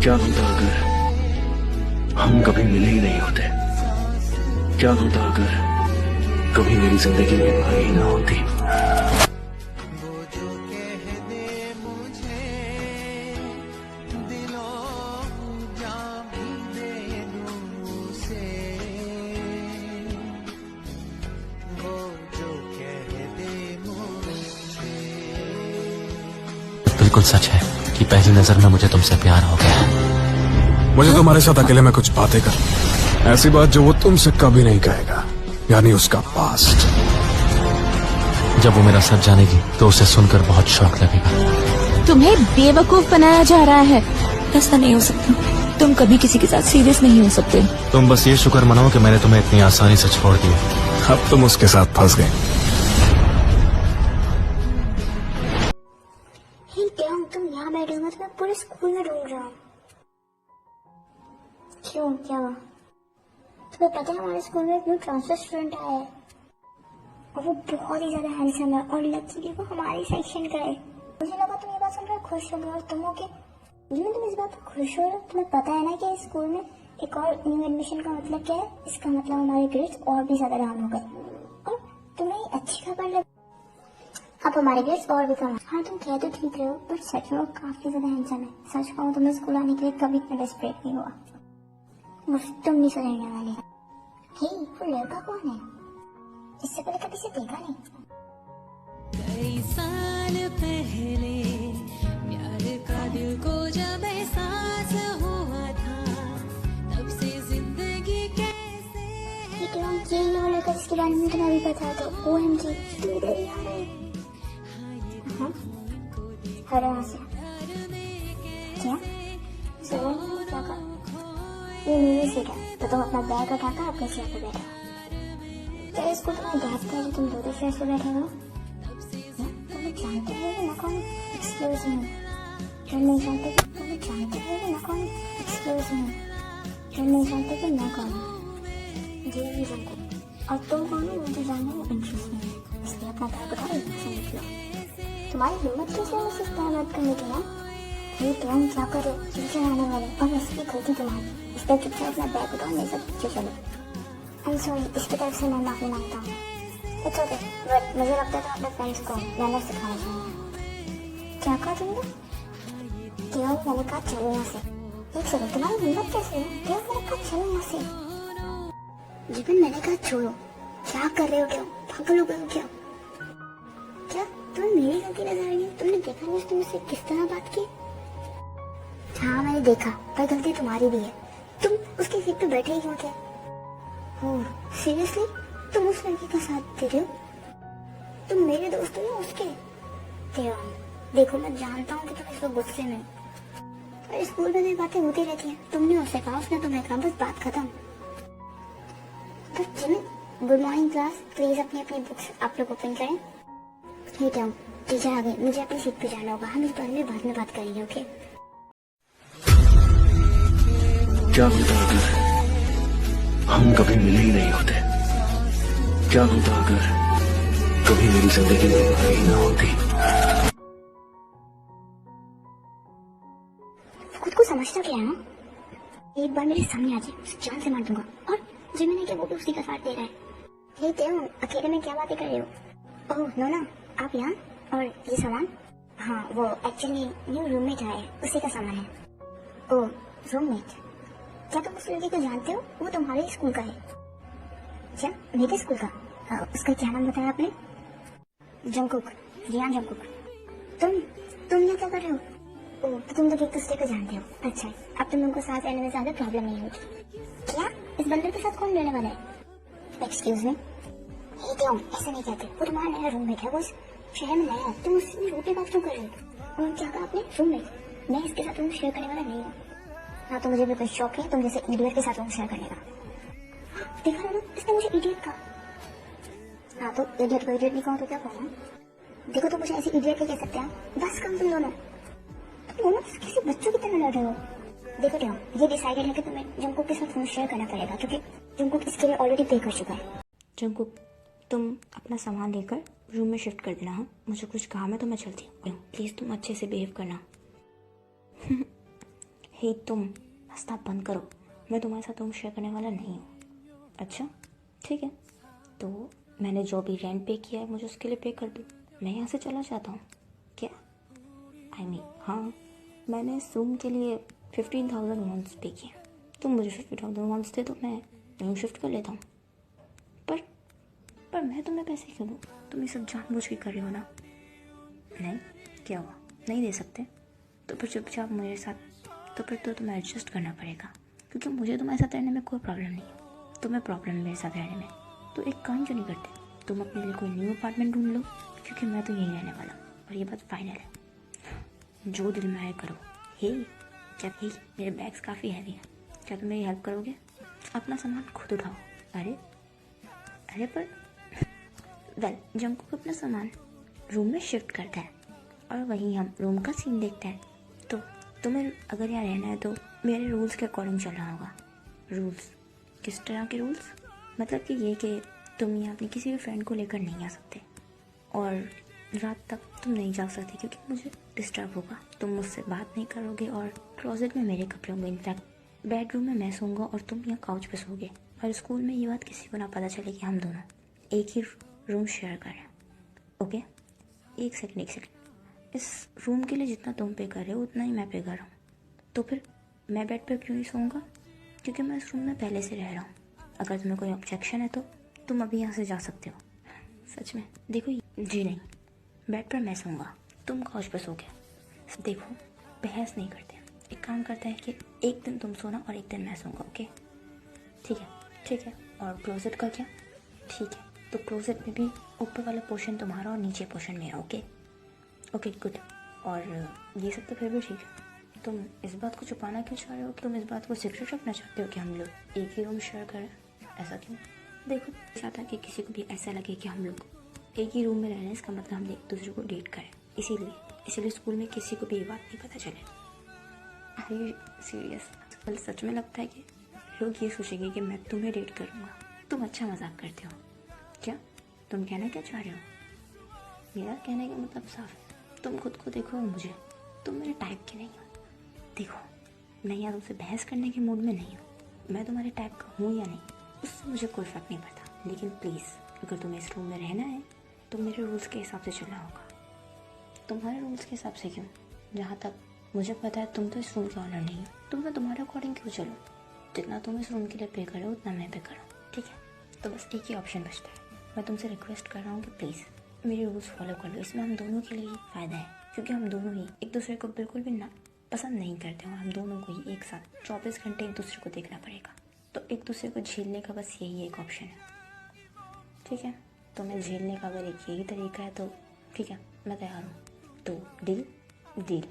क्या होता अगर हम कभी मिले ही नहीं होते? क्या होता अगर कभी मेरी जिंदगी में भाई ही ना होती? बिल्कुल सच है कि पहली नजर में मुझे तुमसे प्यार हो गया है। मुझे तुम्हारे साथ अकेले में कुछ बातें कर, ऐसी बात जो वो तुमसे कभी नहीं कहेगा, यानी उसका पास्ट। जब वो मेरा सच जानेगी तो उसे सुनकर बहुत शौक लगेगा। तुम्हें बेवकूफ बनाया जा रहा है। ऐसा नहीं हो सकता। तुम कभी किसी के साथ सीरियस नहीं हो सकते। तुम बस ये शुक्र मनाओ कि मैंने तुम्हें इतनी आसानी से छोड़ दिया। अब तुम उसके साथ फंस गए। तुम यहाँ बैठे हो, मैं पूरे स्कूल में ढूंढ रहा हूँ। क्यों, क्या हुआ? तुम्हें पता है हमारे स्कूल में एक न्यू ट्रांसफर स्टूडेंट आया है और वो बहुत ही ज्यादा हैंडसम है और लकीली वो हमारे सेक्शन का है। मुझे लगा तुम ये बात सुनकर खुश होगे और तुम हो कि जिसमें तुम इस बात पर खुश हो रहे हो। तुम्हें पता है ना कि इस स्कूल में एक और न्यू एडमिशन का मतलब क्या है? इसका मतलब हमारे ग्रेड्स और भी ज्यादा डाउन हो गए और तुम्हें अच्छी खबर लगी, अब हमारे ग्रेड्स और भी कम। हाँ, तुम कह तो ठीक रहे हो, पर सच में वो काफी ज्यादा हैंडसम है। सच कहूँ तो मैं स्कूल आने के लिए कभी इतना डेस्परेट नहीं हुआ। मुझे तुम नहीं सुधरने वाले। हे, वो लड़का कौन है? इससे पहले कभी से देखा नहीं। कई साल पहले प्यार का दिल को जब एहसास हुआ था, तब से जिंदगी कैसे ये लड़का जिसके बारे में तुम्हें भी पता तो OMG, तू इधर ही आ रहा है। हर यहाँ से क्या सुनो, क्या कर? ये मेरी सीट है तो तुम अपना बैग उठाकर अपने चेयर पे बैठो। क्या इसको तुम्हें गैप है जो तुम दो चेयर पे बैठे हो? तुम्हें जानते हो कि मैं कौन? Excuse me. तुम नहीं जानते कि तुम्हें जानते हो कि मैं कौन? Excuse me. तुम नहीं जानते कि मैं कौन? जी नहीं जानते। और तुम कौन हो मुझे जानने में इंटरेस्ट नहीं है, इसलिए अपना बैग उठाओ, यहाँ से निकलो। तुम्हारी हिम्मत कैसे है मुझसे बात करने की? ना ये तुम क्या करे टीचर आने वाले और इसकी गलती तुम्हारी, इसलिए चुपचाप अपना बैग उठाओ, मेरे साथ पीछे चलो। आई एम सॉरी, इसकी तरफ से मैं माफी मांगता हूँ। इट्स ओके, बट मुझे लगता था अपने फ्रेंड्स को मैनर्स सिखाना चाहिए। क्या कहा तुमने? क्यों? मैंने कहा चलो यहाँ से। एक सेकंड, तुम्हारी हिम्मत कैसे है? क्यों? मैंने कहा चलो यहाँ से। जीवन, मैंने कहा छोड़ो। क्या कर रहे हो? क्यों पागल हो गए हो? क्या तुम्हें मेरी गलती नजर आई है? तुमने देखा नहीं उसने मुझसे किस तरह बात की? हाँ, मैंने देखा, पर गलती तुम्हारी भी है। तुम उसकी सीट पे बैठे ही क्यों थे? ओह सीरियसली, तुम उस लड़की का साथ दे रहे हो? तुम मेरे दोस्त हो या उसके? देखो, मैं जानता हूँ कि तुम इस वक्त गुस्से में हो, पर स्कूल में भी बातें होती रहती हैं। तुमने उससे कहा, उसने तुम्हें कहा, बस बात खत्म। गुड मॉर्निंग क्लास, प्लीज अपनी अपनी बुक्स आप लोग ओपन करें। टीचर आ गई, मुझे अपनी सीट पे जाना होगा। हम इस बारे में बाद में बात करेंगे, ओके? क्या होता अगर हम कभी मिले ही नहीं होते? क्या होता अगर कभी मेरी जिंदगी में भाई ही ना होती? खुद को समझता क्या है ना? एक बार मेरे सामने आ जाए, उसे जान से मार दूंगा। और जो मैंने क्या, वो भी उसी का साथ दे रहा है। हे देव, अकेले में क्या बातें कर रहे हो? ओह नोना, आप यहाँ? और ये सामान? हाँ, वो एक्चुअली न्यू रूममेट आया है, उसी का सामान है। ओह रूममेट, क्या तुम उस लड़के को जानते हो? वो तुम्हारे स्कूल का है। क्या मेरे स्कूल का? उसका क्या नाम बताया आपने? जंगकुक। जी हाँ, जंगकुक। तुम यहाँ क्या कर रहे हो? ओह, तो तुम लोग एक दूसरे को जानते हो। अच्छा, अब तुम लोगों को साथ रहने में ज्यादा प्रॉब्लम नहीं होगी। क्या इस बंदर के साथ कौन रहने वाला है? एक्सक्यूज मी, ऐसा नहीं कहते। वो तुम्हारा नया रूममेट है, वो शहर में नया है। तुम उससे रूपे बात क्यों कर रहे हो? और क्या कहा आपने? रूममेट? मैं इसके साथ रूम शेयर करने वाला नहीं हूँ। हाँ, तो मुझे भी कुछ शौक है तुम जैसे इडियट के साथ रूम शेयर करने का। देखा ना, इसने मुझे इडियट कहा। हाँ, तो इडियट को इडियट नहीं कहूँ तो क्या कहूँ? देखो, तो मुझे ऐसे इडियट नहीं कह सकते हैं। बस कम तुम दोनों किसी बच्चों की तरह लड़ रहे हो। देखो टेओ, ये डिसाइडेड है कि तुम्हें जंगकुक के साथ रूम शेयर करना पड़ेगा, क्योंकि जंगकुक इसके लिए ऑलरेडी पे कर चुका है। जंगकुक, तुम अपना सामान लेकर रूम में शिफ्ट कर देना। हाँ, मुझे कुछ काम है तो मैं चलती हूँ। प्लीज तुम अच्छे से बिहेव करना। हे तुम रास्ता बंद करो, मैं तुम्हारे साथ रूम शेयर करने वाला नहीं हूँ। अच्छा ठीक है, तो मैंने जो भी रेंट पे किया है मुझे उसके लिए पे कर दो, मैं यहाँ से चला जाता हूँ। क्या आई मीन हाँ, मैंने इस रूम के लिए 15,000 वॉन्स पे किए, तुम मुझे 50,000 वॉन्स दे दो, मैं रूम शिफ्ट कर लेता हूँ। पर मैं तुम्हें पैसे क्यों दूँ? तुम ये सब जानबूझ के कर रहे हो ना? नहीं, क्या हुआ, नहीं दे सकते? तो फिर चुपचाप मेरे साथ, तो फिर तो तुम्हें एडजस्ट करना पड़ेगा, क्योंकि मुझे तुम्हारे साथ रहने में कोई प्रॉब्लम नहीं है, तुम्हें प्रॉब्लम है मेरे साथ रहने में। तो एक काम क्यों नहीं करते, तुम अपने लिए कोई न्यू अपार्टमेंट ढूंढ लो, क्योंकि मैं तो यहीं रहने वाला हूँ और ये बात फाइनल है। जो दिल में आए करो। हे क्या, हे मेरे बैग्स काफ़ी हैवी हैं, क्या तुम मेरी हेल्प करोगे? अपना सामान खुद उठाओ। अरे पर वेल, जंकू अपना सामान रूम में शिफ्ट करता है और वहीं हम रूम का सीन देखते हैं। तो तुम्हें अगर यहाँ रहना है तो मेरे रूल्स के अकॉर्डिंग चलना होगा। रूल्स? किस तरह के रूल्स? मतलब कि ये कि तुम यहाँ अपनी किसी भी फ्रेंड को लेकर नहीं आ सकते और रात तक तुम नहीं जा सकते क्योंकि मुझे डिस्टर्ब होगा। तुम मुझसे बात नहीं करोगे और क्लोजेट में मेरे कपड़े होंगे, इनफैक्ट बेडरूम में मैं सोऊंगा और तुम यहाँ काउच पे सोओगे। और स्कूल में ये बात किसी को ना पता चले कि हम दोनों एक ही रूम शेयर करें। ओके? एक सेकंड, इस रूम के लिए जितना तुम पे कर रहे हो उतना ही मैं पे कर रहा हूँ, तो फिर मैं बेड पर क्यों नहीं सोऊंगा? क्योंकि मैं इस रूम में पहले से रह रहा हूँ। अगर तुम्हें कोई ऑब्जेक्शन है तो तुम अभी यहाँ से जा सकते हो। सच में? देखो जी नहीं, बेड पर मैं सोऊंगा, तुम काउच पर सोगे। देखो बहस नहीं करते, एक काम करते हैं कि एक दिन तुम सोना और एक दिन मैं सोऊंगा। ओके ठीक है। और क्लोजेट का क्या? ठीक है, तो क्लोजेट में भी ऊपर वाला पोर्शन तुम्हारा और नीचे पोर्शन मेरा। Okay good. और ये सब तो फिर भी ठीक है, तुम इस बात को छुपाना क्यों चाह रहे हो? तुम इस बात को सीक्रेट रखना चाहते हो कि हम लोग एक ही रूम शेयर करें? ऐसा क्यों? देखो, चाहता कि किसी को भी ऐसा लगे कि हम लोग एक ही रूम में रह रहे हैं, इसका मतलब हम एक दूसरे को डेट करें। इसीलिए स्कूल में किसी को भी ये बात नहीं पता चले। Are you serious? कल सच में लगता है कि लोग ये सोचेंगे कि मैं तुम्हें डेट करूँगा? तुम अच्छा मजाक करते हो क्या? तुम कहना क्या चाह रहे हो? मेरा कहने का मतलब साफ है, तुम खुद को देखो और मुझे, तुम मेरे टाइप के नहीं हो। देखो, मैं यहाँ तुमसे बहस करने के मूड में नहीं हूँ, मैं तुम्हारे टाइप का हूँ या नहीं उससे मुझे कोई फ़र्क नहीं पड़ता। लेकिन प्लीज़, अगर तुम्हें इस रूम में रहना है तो मेरे रूल्स के हिसाब से चलना होगा। तुम्हारे रूल्स के हिसाब से क्यों? जहाँ तक मुझे पता है तुम तो इस रूम के ऑनर नहीं हो, तो मैं तुम्हारे अकॉर्डिंग क्यों चलूँ? जितना तुम इस रूम के लिए पे करो उतना मैं पे करूँ, ठीक है? तो बस एक ही ऑप्शन बचता है, मैं तुमसे रिक्वेस्ट कर रहा हूँ कि प्लीज़ मेरे रूल्स फॉलो कर लो। इसमें हम दोनों के लिए ही फ़ायदा है, क्योंकि हम दोनों ही एक दूसरे को बिल्कुल भी ना पसंद नहीं करते और हम दोनों को ही एक साथ 24 घंटे एक दूसरे को देखना पड़ेगा। तो एक दूसरे को झेलने का बस यही एक ऑप्शन है, ठीक है? तो मैं झेलने का अगर एक यही तरीका है तो ठीक है, मैं तैयार हूँ। तो डील?